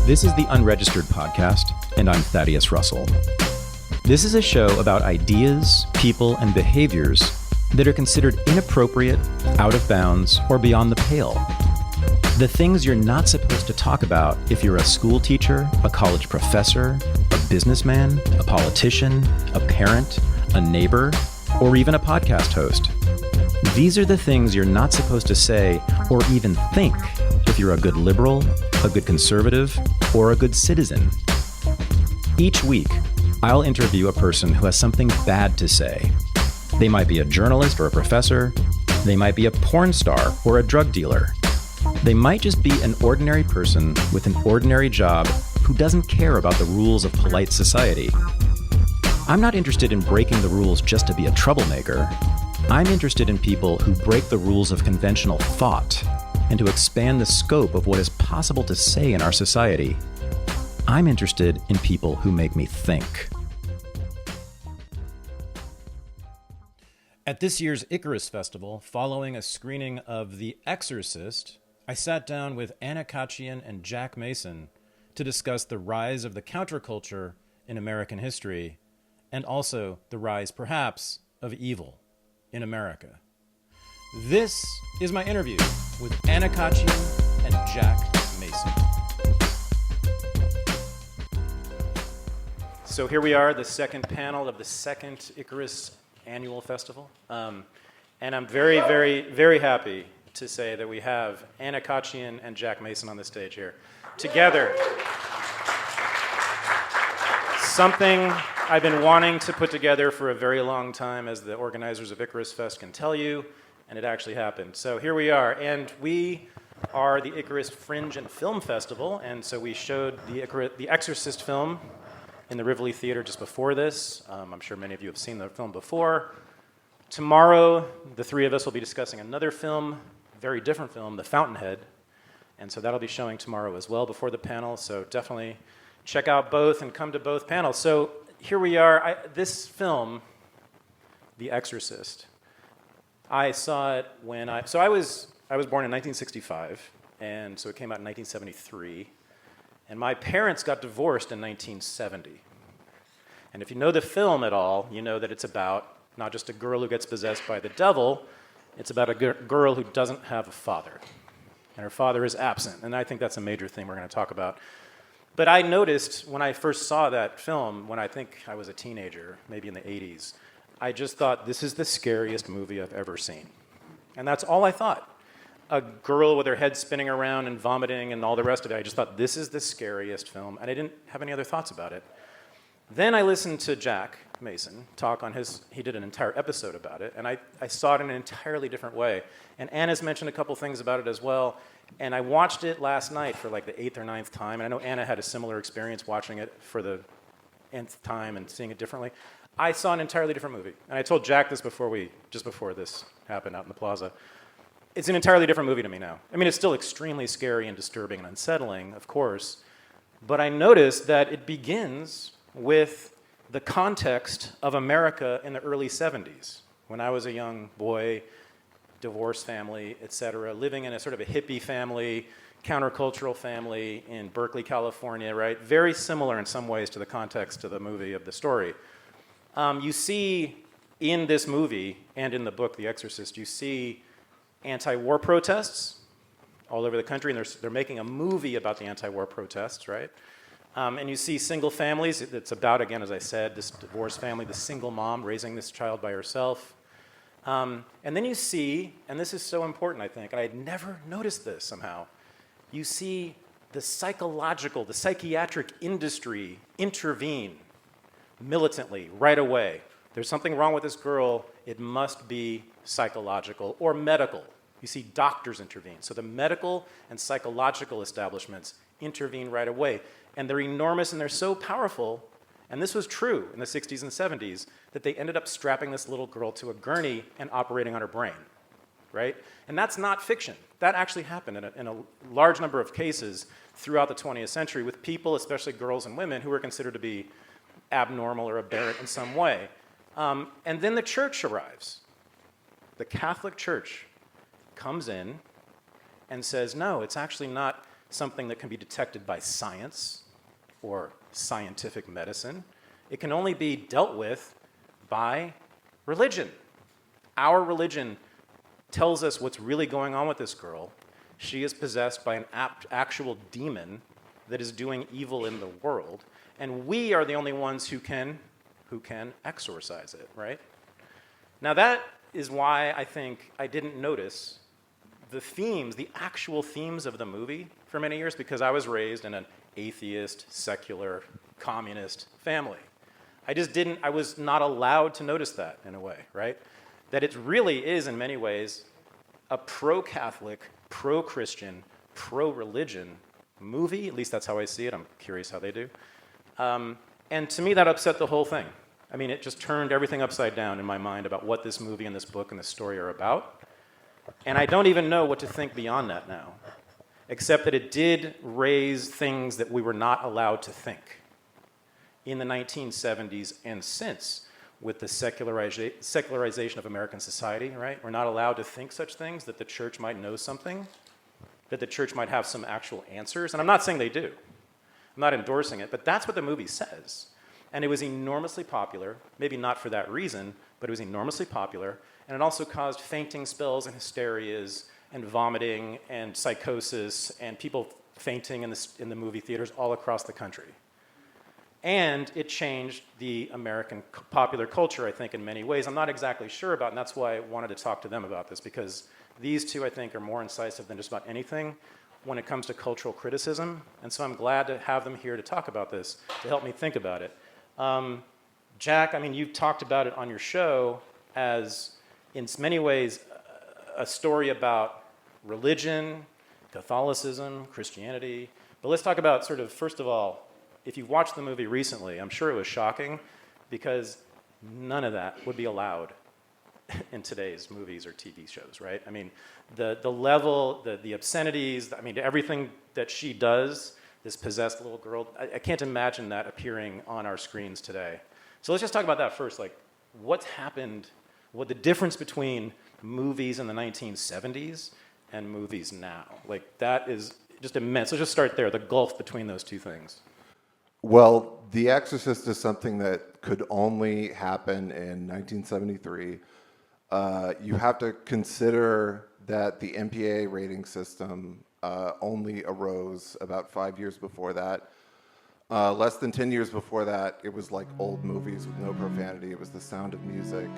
This is the Unregistered podcast, and I'm Thaddeus Russell. This is a show about ideas, people, and behaviors that are considered inappropriate, out of bounds, or beyond the pale. The things you're not supposed to talk about if you're a school teacher, a college professor, a businessman, a politician, a parent, a neighbor, or even a podcast host. These are the things you're not supposed to say or even think if you're a good liberal, a good conservative, or a good citizen. Each week, I'll interview a person who has something bad to say. They might be a journalist or a professor. They might be a porn star or a drug dealer. They might just be an ordinary person with an ordinary job who doesn't care about the rules of polite society. I'm not interested in breaking the rules just to be a troublemaker. I'm interested in people who break the rules of conventional thought and to expand the scope of what is possible to say in our society. I'm interested in people who make me think. At this year's Icarus Festival, following a screening of The Exorcist, I sat down with Khachiyan and Jack Mason to discuss the rise of the counterculture in American history, and also the rise, perhaps, of evil in America. This is my interview with Khachiyan and Jack Mason. So here we are, the second panel of the second Icarus annual festival. And I'm very, very, very happy to say that we have Khachiyan and Jack Mason on the stage here together. Something I've been wanting to put together for a very long time, as the organizers of Icarus Fest can tell you, and it actually happened. So here we are, and we are the Icarus Fringe and Film Festival, and so we showed the Exorcist film in the Rivoli Theater just before this. I'm sure many of you have seen the film before. Tomorrow, the three of us will be discussing another film, very different film, The Fountainhead, and so that'll be showing tomorrow as well before the panel, so definitely check out both and come to both panels. So here we are. This film, The Exorcist, I saw it when I was born in 1965, and so it came out in 1973, and my parents got divorced in 1970. And if you know the film at all, you know that it's about not just a girl who gets possessed by the devil, it's about a girl who doesn't have a father, and her father is absent, and I think that's a major thing we're going to talk about. But I noticed when I first saw that film, when I think I was a teenager, maybe in the 80s, I just thought, this is the scariest movie I've ever seen. And that's all I thought. A girl with her head spinning around and vomiting and all the rest of it. I just thought, this is the scariest film, and I didn't have any other thoughts about it. Then I listened to Jack Mason talk on he did an entire episode about it, and I saw it in an entirely different way. And Anna's mentioned a couple things about it as well. And I watched it last night for like the 8th or 9th time, and I know Anna had a similar experience watching it for the nth time and seeing it differently. I saw an entirely different movie, and I told Jack this just before this happened out in the plaza. It's an entirely different movie to me now. I mean, it's still extremely scary and disturbing and unsettling, of course, but I noticed that it begins with the context of America in the early 70s, when I was a young boy, divorced family, etc., living in a sort of a hippie family, countercultural family in Berkeley, California, right? Very similar in some ways to the context of the movie, of the story. You see in this movie and in the book, The Exorcist, you see anti-war protests all over the country, and they're making a movie about the anti-war protests, right? And you see single families. It's about, again, as I said, this divorced family, this single mom raising this child by herself. And then you see, and this is so important, I think, and I had never noticed this somehow, you see the psychiatric industry intervene militantly right away. There's something wrong with this girl, it must be psychological or medical. You see doctors intervene. So the medical and psychological establishments intervene right away. And they're enormous and they're so powerful, and this was true in the 60s and 70s, that they ended up strapping this little girl to a gurney and operating on her brain, right? And that's not fiction. That actually happened in a large number of cases throughout the 20th century with people, especially girls and women, who were considered to be abnormal or aberrant in some way. And then the church arrives. The Catholic Church comes in and says, no, it's actually not something that can be detected by science or scientific medicine. It can only be dealt with by religion. Our religion tells us what's really going on with this girl. She is possessed by an actual demon that is doing evil in the world, and we are the only ones who can exorcise it, right? Now that is why I think I didn't notice the themes, the actual themes of the movie for many years, because I was raised in an atheist, secular, communist family. I was not allowed to notice that in a way, right? That it really is in many ways a pro-Catholic, pro-Christian, pro-religion movie. At least that's how I see it. I'm curious how they do. And to me, that upset the whole thing. I mean, it just turned everything upside down in my mind about what this movie and this book and this story are about. And I don't even know what to think beyond that now, except that it did raise things that we were not allowed to think in the 1970s and since, with the secularization of American society, right? We're not allowed to think such things, that the church might know something, that the church might have some actual answers. And I'm not saying they do. I'm not endorsing it, but that's what the movie says. And it was enormously popular, maybe not for that reason, but it was enormously popular. And it also caused fainting spells and hysterias and vomiting and psychosis and people fainting in the movie theaters all across the country. And it changed the American popular culture, I think, in many ways. I'm not exactly sure about, and that's why I wanted to talk to them about this, because these two, I think, are more incisive than just about anything when it comes to cultural criticism. And so I'm glad to have them here to talk about this, to help me think about it. Jack, I mean, you've talked about it on your show as, in many ways, a story about religion, Catholicism, Christianity. But let's talk about sort of, first of all, if you've watched the movie recently, I'm sure it was shocking because none of that would be allowed in today's movies or TV shows, right? I mean, the level, the obscenities, I mean, everything that she does, this possessed little girl, I can't imagine that appearing on our screens today. So let's just talk about that first, like what's happened, what the difference between movies in the 1970s and movies now. Like that is just immense. Let's just start there, the gulf between those two things. Well, The Exorcist is something that could only happen in 1973. You have to consider that the MPAA rating system only arose about 5 years before that. Less than 10 years before that, it was like old movies with no profanity. It was The Sound of Music.